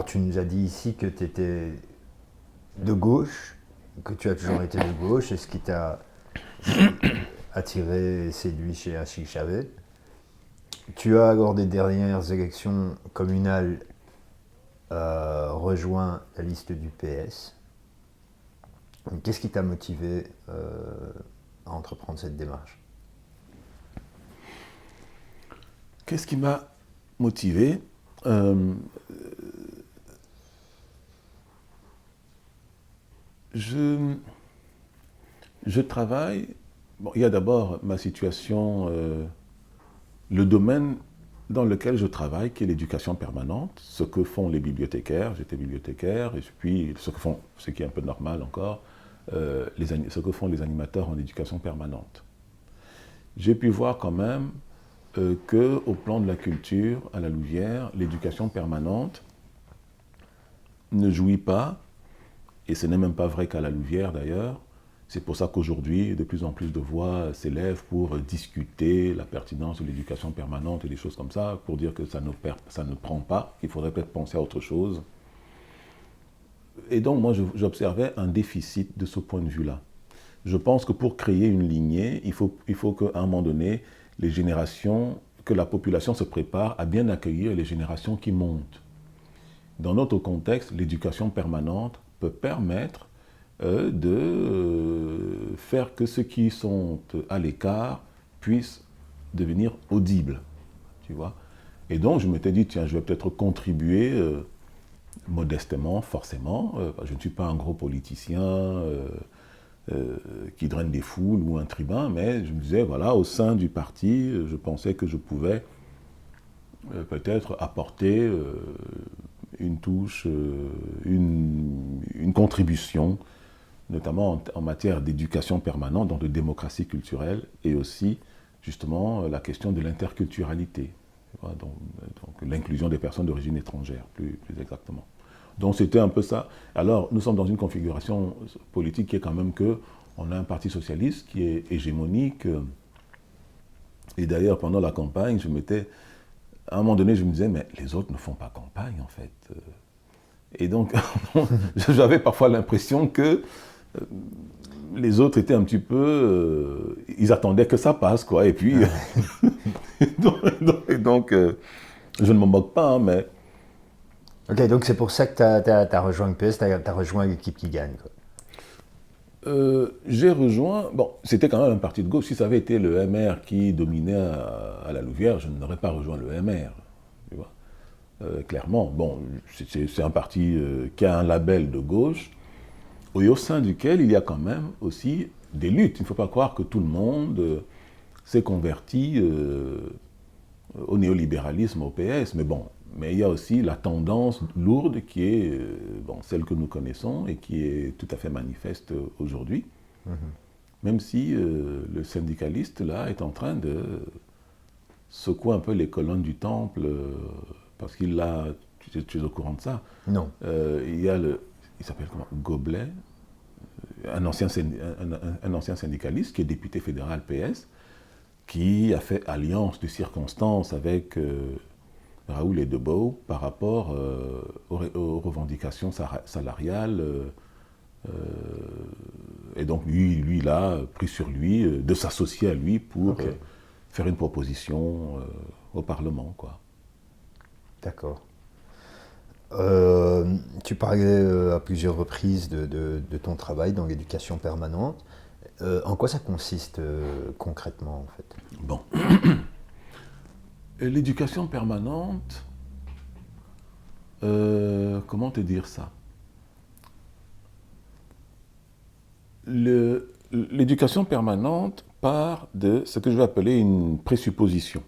Alors tu nous as dit ici que tu étais de gauche, que tu as toujours été de gauche, et ce qui t'a attiré et séduit chez Achille Chavez. Tu as, lors des dernières élections communales, rejoint la liste du PS. Qu'est-ce qui t'a motivé à entreprendre cette démarche? Qu'est-ce qui m'a motivé? Je travaille. Bon, il y a d'abord ma situation, le domaine dans lequel je travaille, qui est l'éducation permanente, ce que font les bibliothécaires. J'étais bibliothécaire, et puis ce qui est un peu normal encore, ce que font les animateurs en éducation permanente. J'ai pu voir quand même qu'au plan de la culture, à la Louvière, l'éducation permanente ne jouit pas, et ce n'est même pas vrai qu'à la Louvière d'ailleurs. C'est pour ça qu'aujourd'hui, de plus en plus de voix s'élèvent pour discuter la pertinence de l'éducation permanente et des choses comme ça, pour dire que ça ne prend pas, qu'il faudrait peut-être penser à autre chose. Et donc moi, j'observais un déficit de ce point de vue-là. Je pense que pour créer une lignée, il faut qu'à un moment donné, que la population se prépare à bien accueillir les générations qui montent. Dans notre contexte, l'éducation permanente peut permettre de faire que ceux qui sont à l'écart puissent devenir audibles, tu vois. Et donc je m'étais dit, tiens, je vais peut-être contribuer modestement, forcément. Je ne suis pas un gros politicien qui draine des foules ou un tribun, mais je me disais, voilà, au sein du parti, je pensais que je pouvais peut-être apporter une touche, une contribution, notamment en matière d'éducation permanente, donc de démocratie culturelle, et aussi, justement, la question de l'interculturalité, donc l'inclusion des personnes d'origine étrangère, plus exactement. Donc c'était un peu ça. Alors, nous sommes dans une configuration politique qui est quand même que on a un parti socialiste qui est hégémonique. Et d'ailleurs, pendant la campagne, à un moment donné, je me disais, mais les autres ne font pas campagne, en fait. Et donc, j'avais parfois l'impression que les autres étaient un petit peu... ils attendaient que ça passe, quoi. Et puis... donc, je ne me moque pas, hein, mais... Ok, donc c'est pour ça que tu as rejoint le PS, tu as rejoint l'équipe qui gagne, quoi. J'ai rejoint... Bon, c'était quand même un parti de gauche. Si ça avait été le MR qui dominait à la Louvière, je n'aurais pas rejoint le MR, tu vois. Clairement, bon, c'est un parti qui a un label de gauche, et au sein duquel il y a quand même aussi des luttes. Il ne faut pas croire que tout le monde s'est converti au néolibéralisme, au PS, mais il y a aussi la tendance lourde qui est celle que nous connaissons et qui est tout à fait manifeste aujourd'hui, même si le syndicaliste là est en train de secouer un peu les colonnes du temple, parce qu'il a, tu es au courant de ça? Non. Il s'appelle comment? Goblet, un ancien syndicaliste qui est député fédéral PS, qui a fait alliance de circonstances avec Raoul et Debout par rapport aux revendications salariales. Et donc lui, il a pris sur lui de s'associer à lui pour faire une proposition au Parlement, quoi. D'accord. Tu parlais à plusieurs reprises de ton travail dans l'éducation permanente. En quoi ça consiste concrètement, en fait? Bon. L'éducation permanente, comment te dire ça? L'éducation permanente part de ce que je vais appeler une présupposition.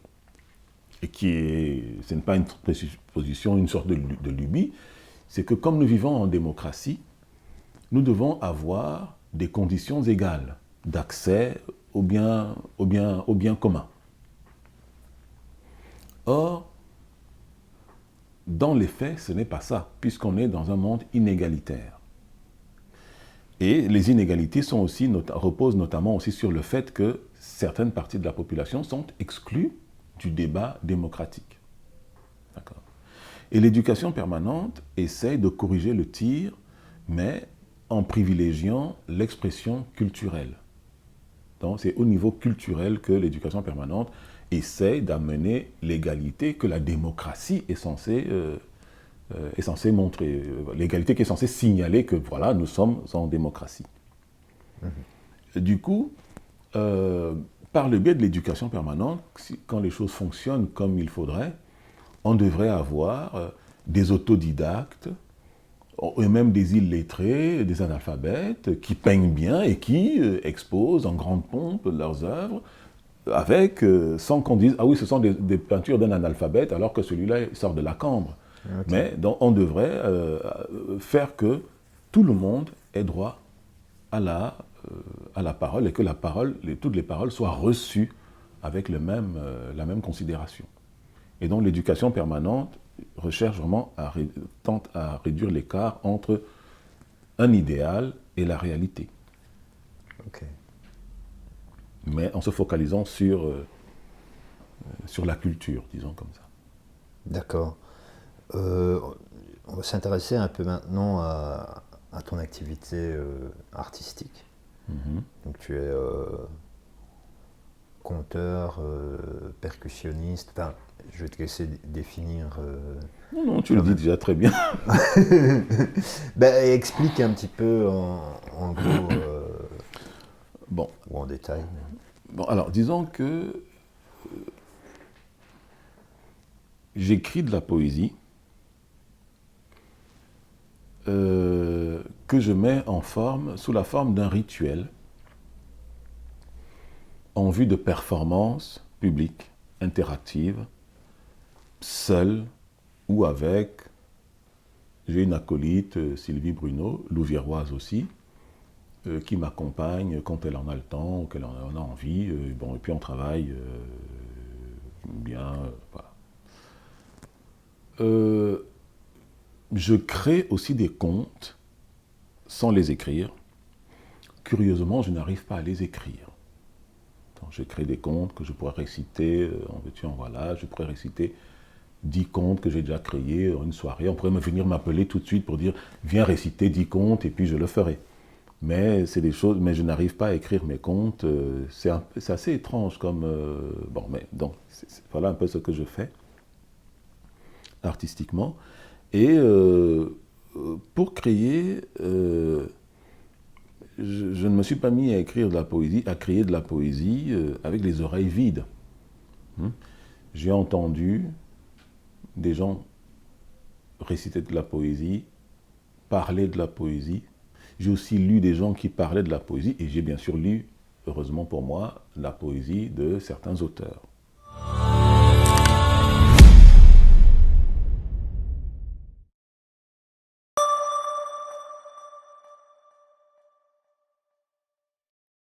Et ce n'est pas une présupposition, une sorte de lubie, c'est que comme nous vivons en démocratie, nous devons avoir des conditions égales d'accès au bien commun. Or, dans les faits, ce n'est pas ça, puisqu'on est dans un monde inégalitaire. Et les inégalités reposent notamment aussi sur le fait que certaines parties de la population sont exclues du débat démocratique. D'accord. Et l'éducation permanente essaye de corriger le tir, mais en privilégiant l'expression culturelle. Donc c'est au niveau culturel que l'éducation permanente essaye d'amener l'égalité que la démocratie est censée montrer. L'égalité qui est censée signaler que voilà, nous sommes en démocratie. Du coup, par le biais de l'éducation permanente, quand les choses fonctionnent comme il faudrait, on devrait avoir des autodidactes, et même des illettrés, des analphabètes, qui peignent bien et qui exposent en grande pompe leurs œuvres, sans qu'on dise « Ah oui, ce sont des peintures d'un analphabète », alors que celui-là sort de la Cambre. Okay. Mais donc, on devrait faire que tout le monde ait droit à la parole et que toutes les paroles soient reçues avec la même considération. Et donc l'éducation permanente recherche vraiment tente à réduire l'écart entre un idéal et la réalité. Okay. Mais en se focalisant sur la culture, disons comme ça. D'accord. On va s'intéresser un peu maintenant à ton activité artistique. Donc tu es conteur, percussionniste, enfin, je vais te laisser définir... Non, tu le dis déjà très bien. Ben, explique un petit peu en gros, bon. Ou en détail. Bon, alors, disons que j'écris de la poésie que je mets sous la forme d'un rituel en vue de performances publiques, interactives, seul ou avec, j'ai une acolyte, Sylvie Bruno, louviéroise aussi, qui m'accompagne quand elle en a le temps, ou qu'elle en a envie, et puis on travaille bien, voilà. Je crée aussi des contes sans les écrire. Curieusement, je n'arrive pas à les écrire. Donc, je crée des contes que je pourrais réciter, en veux-tu, en voilà, je pourrais réciter 10 contes que j'ai déjà créés en une soirée. On pourrait venir m'appeler tout de suite pour dire « Viens réciter 10 contes » et puis je le ferai. Mais c'est des choses, mais je n'arrive pas à écrire mes contes. C'est assez étrange comme... bon, mais donc, voilà un peu ce que je fais artistiquement. Et pour créer... je ne me suis pas mis à écrire de la poésie, à créer de la poésie avec les oreilles vides. J'ai entendu des gens réciter de la poésie, parler de la poésie. J'ai aussi lu des gens qui parlaient de la poésie et j'ai bien sûr lu, heureusement pour moi, la poésie de certains auteurs.